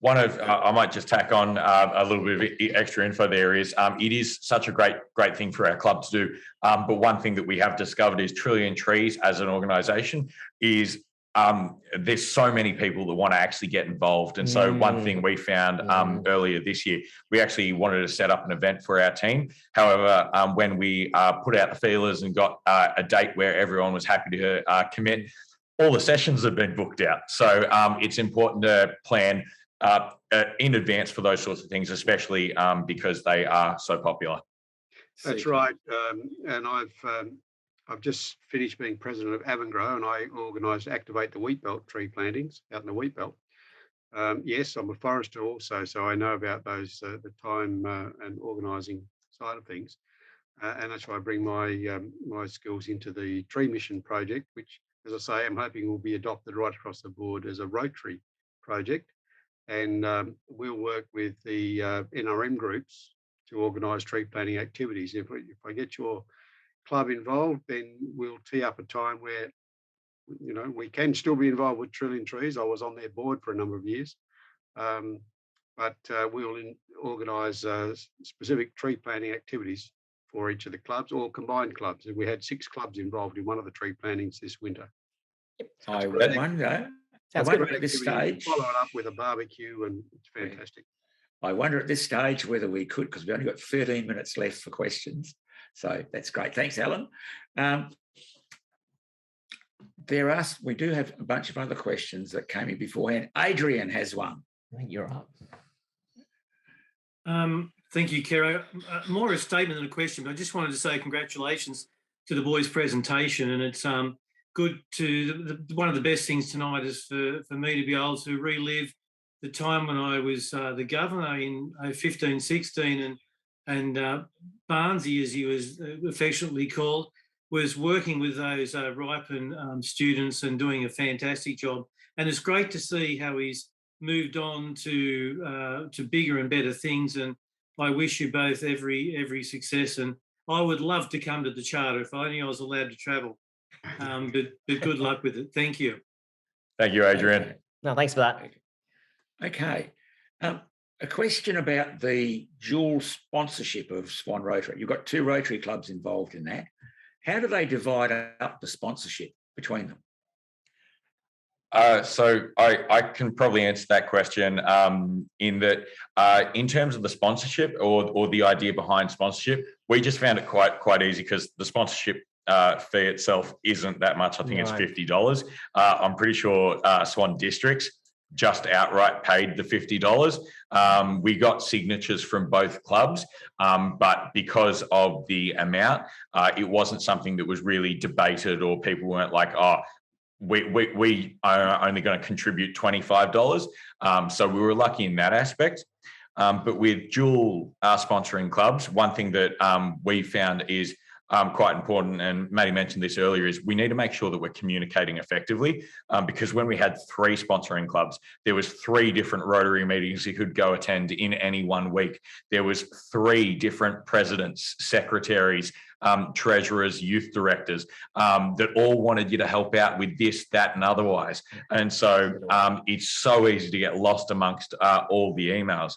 [SPEAKER 3] I might just tack on a little bit of extra info there is it is such a great thing for our club to do. But one thing that we have discovered is Trillion Trees as an organisation is there's so many people that want to actually get involved. And so one thing we found earlier this year, we actually wanted to set up an event for our team. However, when we put out the feelers and got a date where everyone was happy to commit, all the sessions have been booked out. So it's important to plan in advance for those sorts of things, especially because they are so popular.
[SPEAKER 6] That's right. And I've just finished being president of Avongrow, and I organised Activate the Wheat Belt tree plantings out in the Wheat Belt. Yes, I'm a forester also, so I know about those the time and organising side of things, and that's why I bring my my skills into the Tree Mission project, which, as I say, I'm hoping will be adopted right across the board as a Rotary project. And we'll work with the NRM groups to organise tree planting activities. If I get your club involved, then we'll tee up a time where, you know, we can still be involved with Trillion Trees. I was on their board for a number of years, but we'll organise specific tree planting activities for each of the clubs or combined clubs. And we had 6 clubs involved in one of the tree plantings this winter.
[SPEAKER 1] I wonder at this stage.
[SPEAKER 6] Follow it up with a barbecue, and it's fantastic.
[SPEAKER 1] I wonder at this stage whether we could, because we've only got 13 minutes left for questions. So that's great. Thanks, Alan. We do have a bunch of other questions that came in beforehand. Adrian has one.
[SPEAKER 2] I think you're up.
[SPEAKER 7] Thank you, Kero. More a statement than a question, but I just wanted to say congratulations to the boys' presentation, and it's good to one of the best things tonight is for me to be able to relive the time when I was the governor in 15-16, and Barnesy, as he was affectionately called, was working with those ripen students and doing a fantastic job. And it's great to see how he's moved on to bigger and better things. And I wish you both every success, and I would love to come to the charter if only I was allowed to travel. But good luck with it. Thank you.
[SPEAKER 3] Thank you, Adrian.
[SPEAKER 1] Okay.
[SPEAKER 2] No, thanks for that.
[SPEAKER 1] Okay. A question about the dual sponsorship of Swan Rotaract. You've got 2 Rotary clubs involved in that. How do they divide up the sponsorship between them?
[SPEAKER 3] So I can probably answer that question in that in terms of the sponsorship or the idea behind sponsorship, we just found it quite easy because the sponsorship fee itself isn't that much. I think it's $50. I'm pretty sure Swan Districts just outright paid the $50. We got signatures from both clubs, but because of the amount, it wasn't something that was really debated, or people weren't like, oh, we are only going to contribute $25. So we were lucky in that aspect. But with dual sponsoring clubs, one thing that we found is quite important, and Maddie mentioned this earlier, is we need to make sure that we're communicating effectively, because when we had 3 sponsoring clubs, there was 3 different Rotary meetings you could go attend in any one week. There was 3 different presidents, secretaries, treasurers, youth directors that all wanted you to help out with this, that, and otherwise. And so it's so easy to get lost amongst all the emails.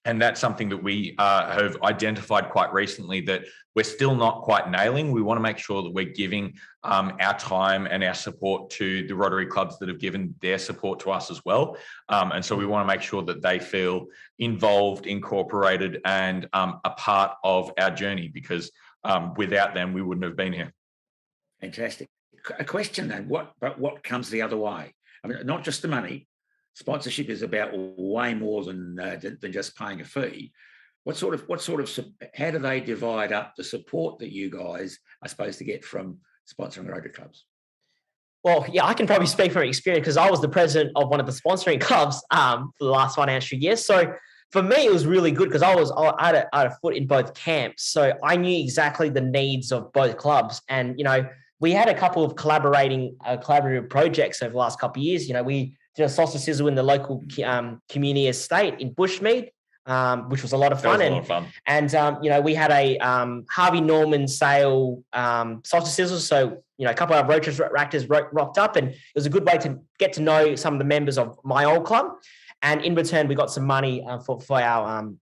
[SPEAKER 3] And that's something that we have identified quite recently that we're still not quite nailing. We want to make sure that we're giving our time and our support to the Rotary clubs that have given their support to us as well. And so we want to make sure that they feel involved, incorporated, and a part of our journey, because without them, we wouldn't have been here.
[SPEAKER 1] Fantastic. A question then, what comes the other way? I mean, not just the money. Sponsorship is about way more than just paying a fee. How do they divide up the support that you guys are supposed to get from sponsoring Rotary clubs?
[SPEAKER 2] Well, yeah, I can probably speak from experience because I was the president of one of the sponsoring clubs for the last financial year. So for me, it was really good because I had a foot in both camps. So I knew exactly the needs of both clubs. And, we had a couple of collaborative projects over the last couple of years. We did a sausage sizzle in the local community estate in Bushmead, which was a lot of fun. And we had a Harvey Norman sale sausage sizzle. So, a couple of Rotaractors rocked up, and it was a good way to get to know some of the members of my old club. And in return, we got some money for our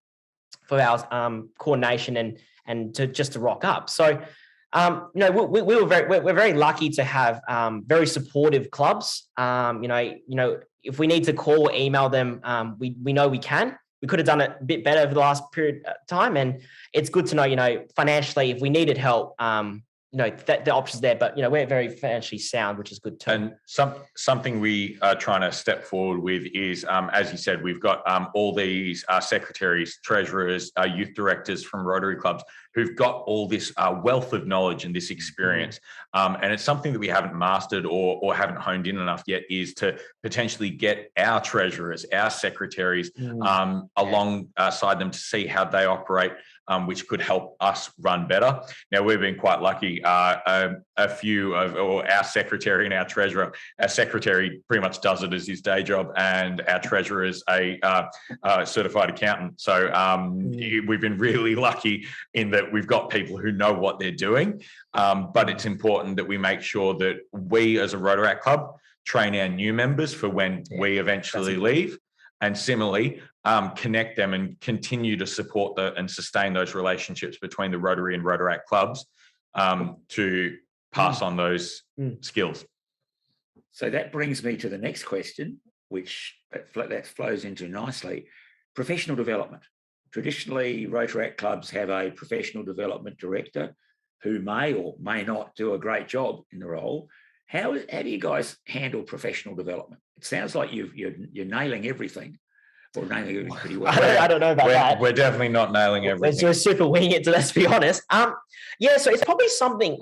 [SPEAKER 2] coordination and to rock up. So, we're very lucky to have very supportive clubs. If we need to call or email them, we know we can. We could have done it a bit better over the last period of time, and it's good to know, financially, if we needed help, that the options there. But we're very financially sound, which is good too.
[SPEAKER 3] And something we are trying to step forward with is, as you said, we've got all these secretaries, treasurers, youth directors from Rotary clubs who've got all this wealth of knowledge and this experience. And it's something that we haven't mastered or haven't honed in enough yet, is to potentially get our treasurers, our secretaries alongside them to see how they operate, which could help us run better. Now, we've been quite lucky. A few of our secretary and our treasurer, our secretary pretty much does it as his day job, and our treasurer is a certified accountant. So we've been really lucky in that we've got people who know what they're doing. But it's important that we make sure that we as a Rotaract club train our new members for when we eventually leave. And similarly, connect them and continue to support and sustain those relationships between the Rotary and Rotaract clubs to pass on those skills.
[SPEAKER 1] So that brings me to the next question, which that flows into nicely. Professional development. Traditionally, Rotaract clubs have a professional development director who may or may not do a great job in the role. How do you guys handle professional development? It sounds like you're nailing everything, or nailing everything pretty well.
[SPEAKER 2] I don't know about that.
[SPEAKER 3] We're definitely not nailing everything.
[SPEAKER 2] We're super winging it, let's be honest. So it's probably something,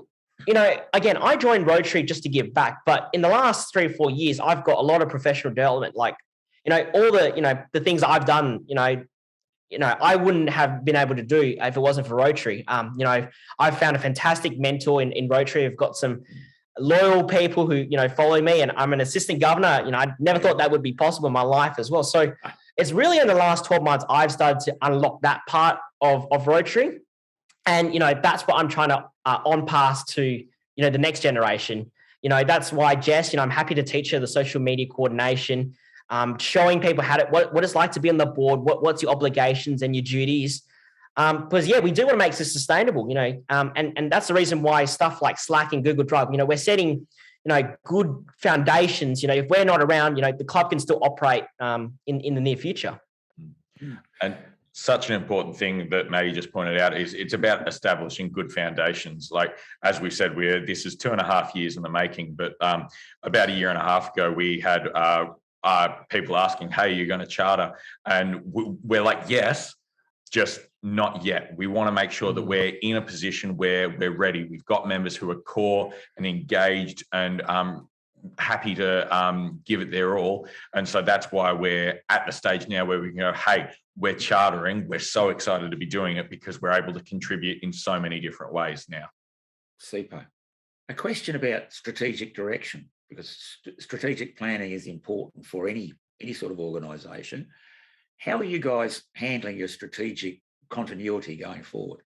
[SPEAKER 2] again, I joined Rotary just to give back, but in the last 3 or 4 years, I've got a lot of professional development, like, all the things I've done, I wouldn't have been able to do if it wasn't for Rotary. I've found a fantastic mentor in Rotary. I've got some loyal people who, follow me, and I'm an assistant governor. I never thought that would be possible in my life as well. So, it's really in the last 12 months I've started to unlock that part of Rotary. And, that's what I'm trying to on pass to, the next generation. That's why, Jess, I'm happy to teach her the social media coordination, showing people what it's like to be on the board, what's your obligations and your duties. Because, we do want to make this sustainable, and that's the reason why stuff like Slack and Google Drive, we're setting, good foundations. If we're not around, the club can still operate in the near future.
[SPEAKER 3] And such an important thing that Maddie just pointed out is it's about establishing good foundations. Like, as we said, this is 2.5 years in the making, but about 1.5 years ago, we had people asking, hey, you're going to charter? And we're like, yes, just not yet. We want to make sure that we're in a position where we're ready. We've got members who are core and engaged and happy to give it their all. And so that's why we're at the stage now where we can go, hey, we're chartering. We're so excited to be doing it because we're able to contribute in so many different ways now.
[SPEAKER 1] Super. A question about strategic direction, because strategic planning is important for any sort of organisation. How are you guys handling your strategic continuity going forward?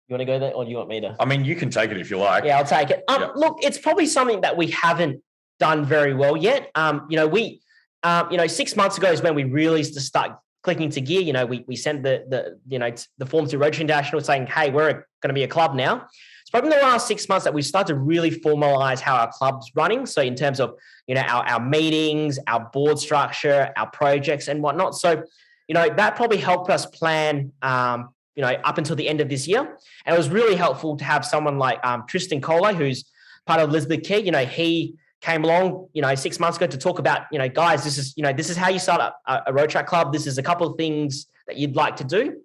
[SPEAKER 2] You want to go there, or do you want me to?
[SPEAKER 3] I mean, you can take it if you like.
[SPEAKER 2] Yeah, I'll take it. Look, it's probably something that we haven't done very well yet. We 6 months ago is when we really start clicking into gear. We sent the form to Rotary International saying, hey, we're going to be a club now. It's probably in the last 6 months that we started to really formalize how our club's running. So in terms of, our meetings, our board structure, our projects and whatnot. So, that probably helped us plan, up until the end of this year. And it was really helpful to have someone like Tristan Kohler, who's part of Elizabeth Key. He came along, 6 months ago to talk about, guys, this is how you start a Rotaract club. This is a couple of things that you'd like to do.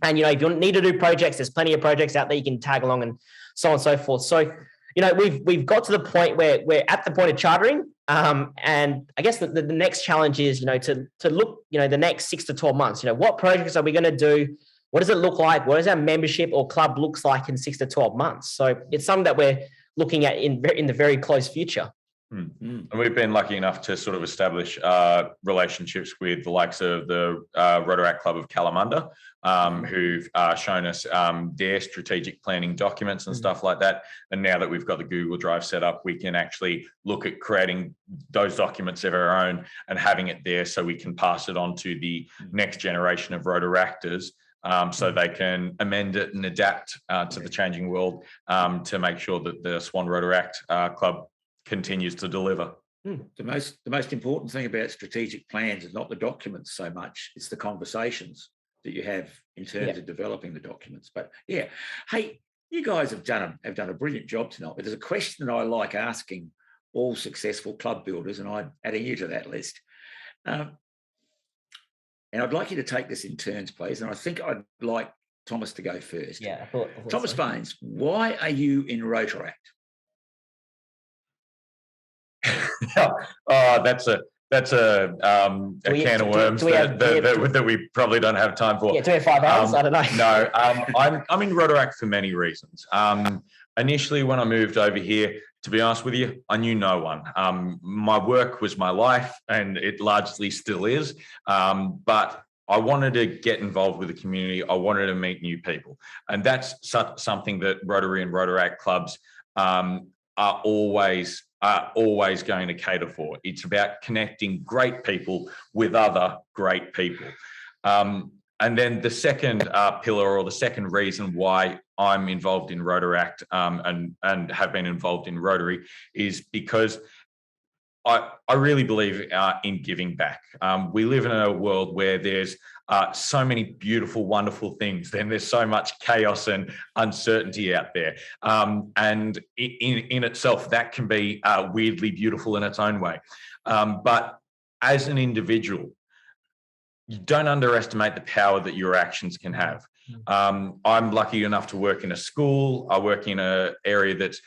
[SPEAKER 2] And, if you need to do projects, there's plenty of projects out there you can tag along and so on and so forth. So, we've got to the point where we're at the point of chartering. And I guess the next challenge is, to look, the next 6 to 12 months, what projects are we going to do? What does it look like? What does our membership or club looks like in 6 to 12 months? So it's something that we're looking at in the very close future.
[SPEAKER 3] And we've been lucky enough to sort of establish relationships with the likes of the Rotaract Club of Kalamunda, who've shown us their strategic planning documents and stuff like that. And now that we've got the Google Drive set up, we can actually look at creating those documents of our own and having it there so we can pass it on to the next generation of Rotaractors. So they can amend it and adapt to the changing world to make sure that the Swan Rotaract Club continues to deliver.
[SPEAKER 1] The most important thing about strategic plans is not the documents so much; it's the conversations that you have in terms of developing the documents. But hey, you guys have done a brilliant job tonight. But there's a question that I like asking all successful club builders, and I'm adding you to that list. And I'd like you to take this in turns, please. And I think I'd like Thomas to go first.
[SPEAKER 2] Yeah, I thought
[SPEAKER 1] Thomas
[SPEAKER 2] so.
[SPEAKER 1] Baines, why are you in Rotaract?
[SPEAKER 3] That's a can of worms that we probably don't have time for.
[SPEAKER 2] Yeah, do we have 5 hours? I don't know.
[SPEAKER 3] No, I'm in Rotaract for many reasons. Initially, when I moved over here, to be honest with you, I knew no one. My work was my life, and it largely still is. But I wanted to get involved with the community. I wanted to meet new people, and that's something that Rotary and Rotaract clubs are always going to cater for. It's about connecting great people with other great people. And then the second pillar, or the second reason why I'm involved in Rotaract and have been involved in Rotary, is because I really believe in giving back. We live in a world where there's so many beautiful, wonderful things. Then there's so much chaos and uncertainty out there. And in itself, that can be weirdly beautiful in its own way. But as an individual, you don't underestimate the power that your actions can have. I'm lucky enough to work in a school. I work in an area that's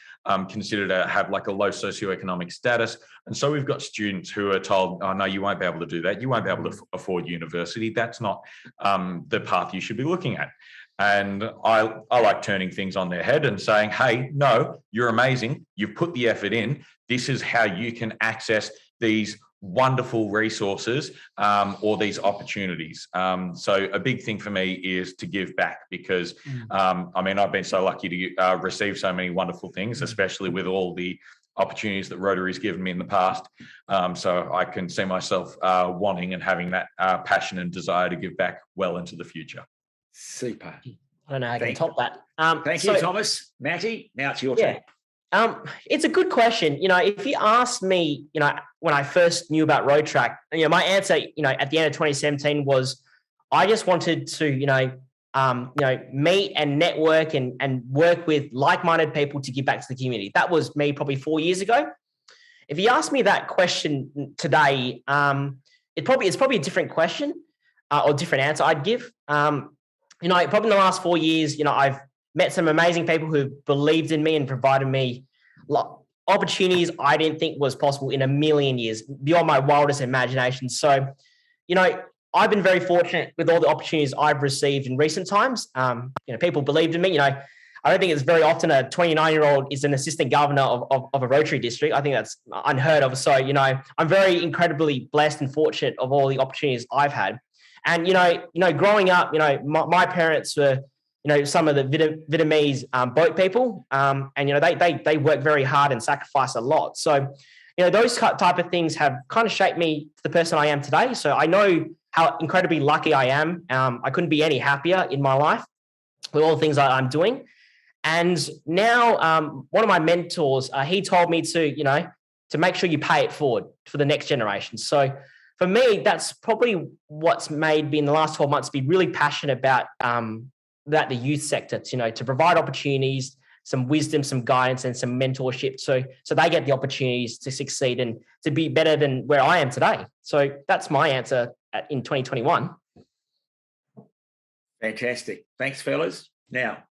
[SPEAKER 3] considered to have like a low socioeconomic status. And so we've got students who are told, oh, no, you won't be able to do that. You won't be able to afford university. That's not the path you should be looking at. And I like turning things on their head and saying, hey, no, you're amazing. You've put the effort in. This is how you can access these wonderful resources or these opportunities. So a big thing for me is to give back, because I mean, I've been so lucky to receive so many wonderful things, especially with all the opportunities that Rotary's given me in the past. So I can see myself wanting and having that passion and desire to give back well into the future.
[SPEAKER 1] Super.
[SPEAKER 2] I don't know how I can top that.
[SPEAKER 1] Thank you, Thomas. Matty, now it's your turn.
[SPEAKER 2] It's a good question. If you asked me, when I first knew about Rotaract, my answer, at the end of 2017 was, I just wanted to, meet and network and work with like-minded people to give back to the community. That was me probably 4 years ago. If you ask me that question today, it's probably a different question or different answer I'd give. Probably in the last 4 years, I've met some amazing people who believed in me and provided me opportunities I didn't think was possible in a million years, beyond my wildest imagination. So, I've been very fortunate with all the opportunities I've received in recent times. People believed in me. I don't think it's very often a 29-year-old is an assistant governor of a Rotary district. I think that's unheard of. So, I'm very incredibly blessed and fortunate of all the opportunities I've had. And, growing up, my parents were, some of the Vietnamese boat people, and they work very hard and sacrifice a lot. So, those type of things have kind of shaped me to the person I am today. So I know how incredibly lucky I am. I couldn't be any happier in my life with all the things I'm doing. And now, one of my mentors, he told me to make sure you pay it forward for the next generation. So for me, that's probably what's made me in the last 12 months be really passionate about the youth sector, to provide opportunities, some wisdom, some guidance, and some mentorship, so they get the opportunities to succeed and to be better than where I am today. So that's my answer in 2021.
[SPEAKER 1] Fantastic. Thanks, fellas. Now,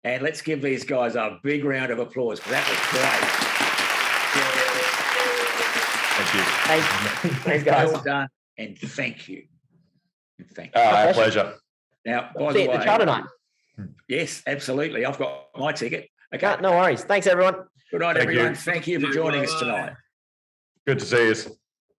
[SPEAKER 1] and let's give these guys a big round of applause, because that was great.
[SPEAKER 3] Thank you.
[SPEAKER 2] Thanks, guys.
[SPEAKER 1] Well done, and thank you.
[SPEAKER 3] Our pleasure.
[SPEAKER 1] Now, by
[SPEAKER 2] See
[SPEAKER 1] the
[SPEAKER 2] you at
[SPEAKER 1] way,
[SPEAKER 2] the trial tonight.
[SPEAKER 1] yes, absolutely. I've got my ticket. Okay.
[SPEAKER 2] No worries. Thanks, everyone.
[SPEAKER 1] Good night,
[SPEAKER 3] Thank
[SPEAKER 1] everyone.
[SPEAKER 3] you.
[SPEAKER 1] Thank you for joining us tonight.
[SPEAKER 3] Good to see you.